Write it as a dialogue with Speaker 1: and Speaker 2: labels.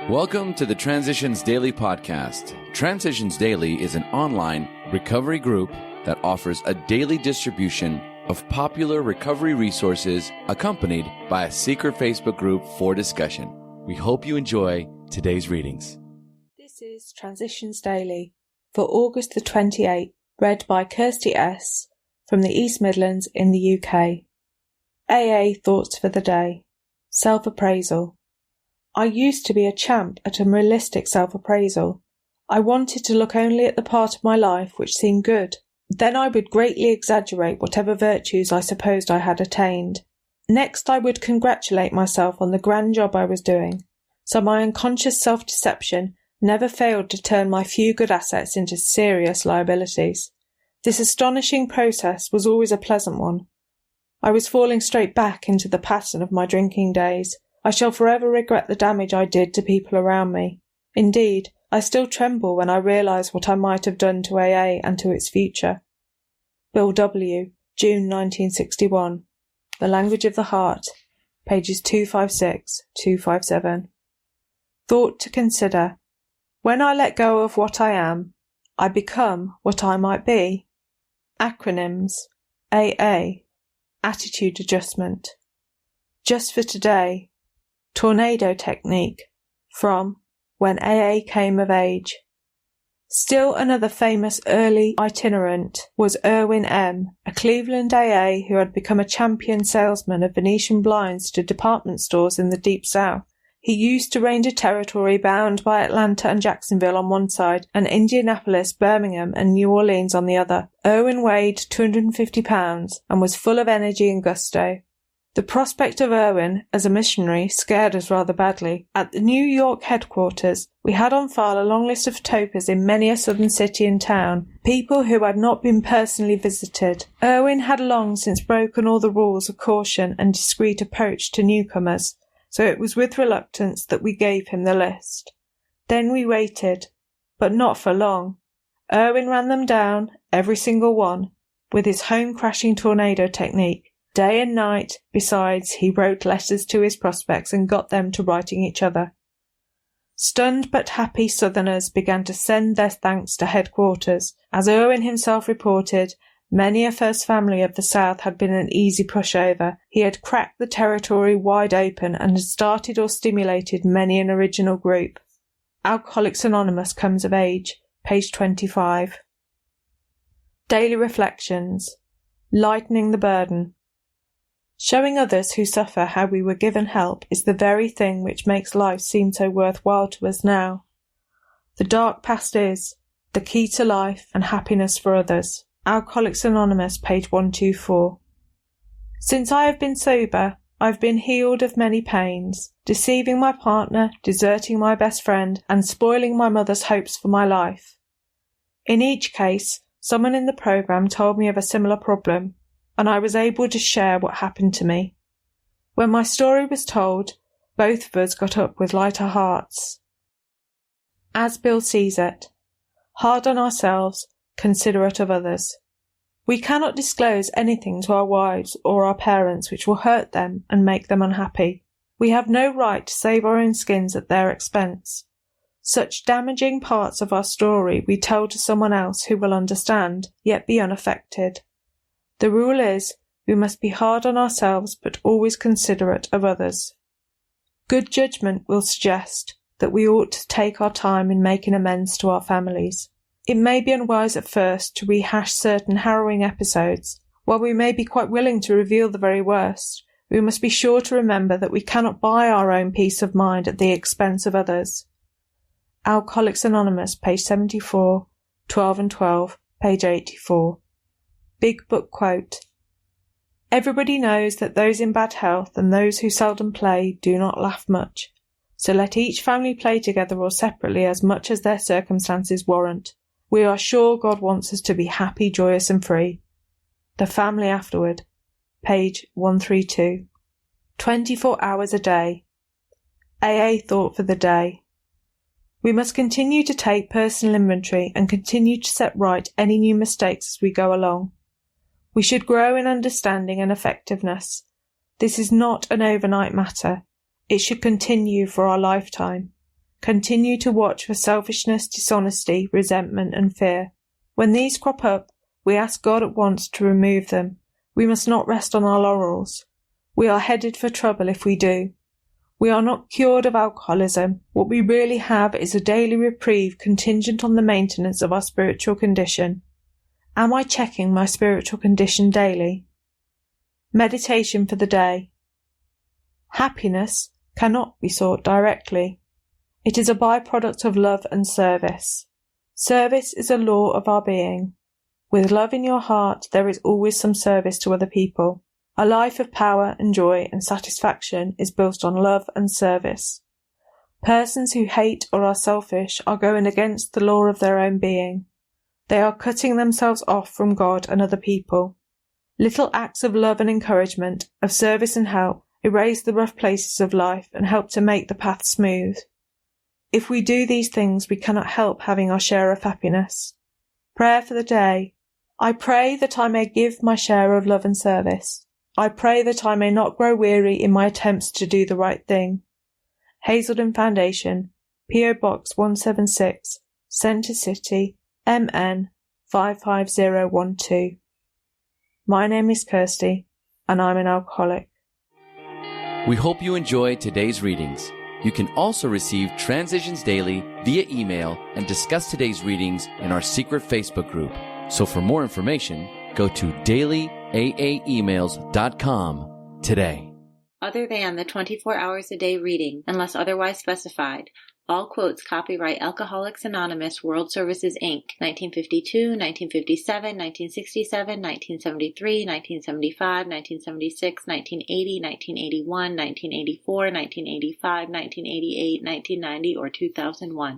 Speaker 1: Welcome to the Transitions Daily podcast. Transitions Daily is an online recovery group that offers a daily distribution of popular recovery resources accompanied by a secret Facebook group for discussion. We hope you enjoy today's readings.
Speaker 2: This is Transitions Daily for August the 28th, read by Kirsty S. from the East Midlands in the UK. AA Thoughts for the Day. Self-Appraisal. I used to be a champ at a realistic self-appraisal. I wanted to look only at the part of my life which seemed good. Then I would greatly exaggerate whatever virtues I supposed I had attained. Next I would congratulate myself on the grand job I was doing. So my unconscious self-deception never failed to turn my few good assets into serious liabilities. This astonishing process was always a pleasant one. I was falling straight back into the pattern of my drinking days. I shall forever regret the damage I did to people around me. Indeed, I still tremble when I realise what I might have done to AA and to its future. Bill W., June 1961. The Language of the Heart, pages 256-257. Thought to consider. When I let go of what I am, I become what I might be. Acronyms. AA. Attitude adjustment. Just for today. Tornado technique, from When AA Came of Age. Still another famous early itinerant was Irwin M., a Cleveland AA who had become a champion salesman of Venetian blinds to department stores in the Deep South. He used to range a territory bound by Atlanta and Jacksonville on one side and Indianapolis, Birmingham and New Orleans on the other. Irwin weighed 250 pounds and was full of energy and gusto. The prospect of Irwin as a missionary scared us rather badly. At the New York headquarters, we had on file a long list of topers in many a southern city and town, people who had not been personally visited. Irwin had long since broken all the rules of caution and discreet approach to newcomers, so it was with reluctance that we gave him the list. Then we waited, but not for long. Irwin ran them down, every single one, with his home-crashing tornado technique. Day and night, besides, he wrote letters to his prospects and got them to writing each other. Stunned but happy Southerners began to send their thanks to headquarters. As Irwin himself reported, many a first family of the South had been an easy pushover. He had cracked the territory wide open and had started or stimulated many an original group. Alcoholics Anonymous comes of age, page 25. Daily Reflections. Lightening the burden. Showing others who suffer how we were given help is the very thing which makes life seem so worthwhile to us now. The dark past is the key to life and happiness for others. Alcoholics Anonymous, page 124. Since I have been sober, I have been healed of many pains, deceiving my partner, deserting my best friend, and spoiling my mother's hopes for my life. In each case, someone in the program told me of a similar problem, and I was able to share what happened to me. When my story was told, both of us got up with lighter hearts. As Bill sees it, hard on ourselves, considerate of others. We cannot disclose anything to our wives or our parents which will hurt them and make them unhappy. We have no right to save our own skins at their expense. Such damaging parts of our story we tell to someone else who will understand, yet be unaffected. The rule is, we must be hard on ourselves but always considerate of others. Good judgment will suggest that we ought to take our time in making amends to our families. It may be unwise at first to rehash certain harrowing episodes. While we may be quite willing to reveal the very worst, we must be sure to remember that we cannot buy our own peace of mind at the expense of others. Alcoholics Anonymous, page 74, 12 and 12, page 84. Big Book Quote. Everybody knows that those in bad health and those who seldom play do not laugh much, so let each family play together or separately as much as their circumstances warrant. We are sure God wants us to be happy, joyous and free. The Family Afterward, page 132. 24 hours a day. AA Thought for the Day. We must continue to take personal inventory and continue to set right any new mistakes as we go along. We should grow in understanding and effectiveness. This is not an overnight matter. It should continue for our lifetime. Continue to watch for selfishness, dishonesty, resentment, and fear. When these crop up, we ask God at once to remove them. We must not rest on our laurels. We are headed for trouble if we do. We are not cured of alcoholism. What we really have is a daily reprieve contingent on the maintenance of our spiritual condition. Am I checking my spiritual condition daily? Meditation for the day. Happiness cannot be sought directly. It is a byproduct of love and service. Service is a law of our being. With love in your heart, there is always some service to other people. A life of power and joy and satisfaction is built on love and service. Persons who hate or are selfish are going against the law of their own being. They are cutting themselves off from God and other people. Little acts of love and encouragement, of service and help, erase the rough places of life and help to make the path smooth. If we do these things, we cannot help having our share of happiness. Prayer for the day. I pray that I may give my share of love and service. I pray that I may not grow weary in my attempts to do the right thing. Hazelden Foundation, P.O. Box 176, Centre City, MN 55012. My name is Kirsty, and I'm an alcoholic.
Speaker 1: We hope you enjoyed today's readings. You can also receive Transitions Daily via email and discuss today's readings in our secret Facebook group. So for more information, go to dailyaaemails.com today.
Speaker 3: Other than the 24 hours a day reading, unless otherwise specified, all quotes copyright Alcoholics Anonymous World Services, Inc., 1952, 1957, 1967, 1973, 1975, 1976, 1980, 1981, 1984, 1985, 1988, 1990, or 2001.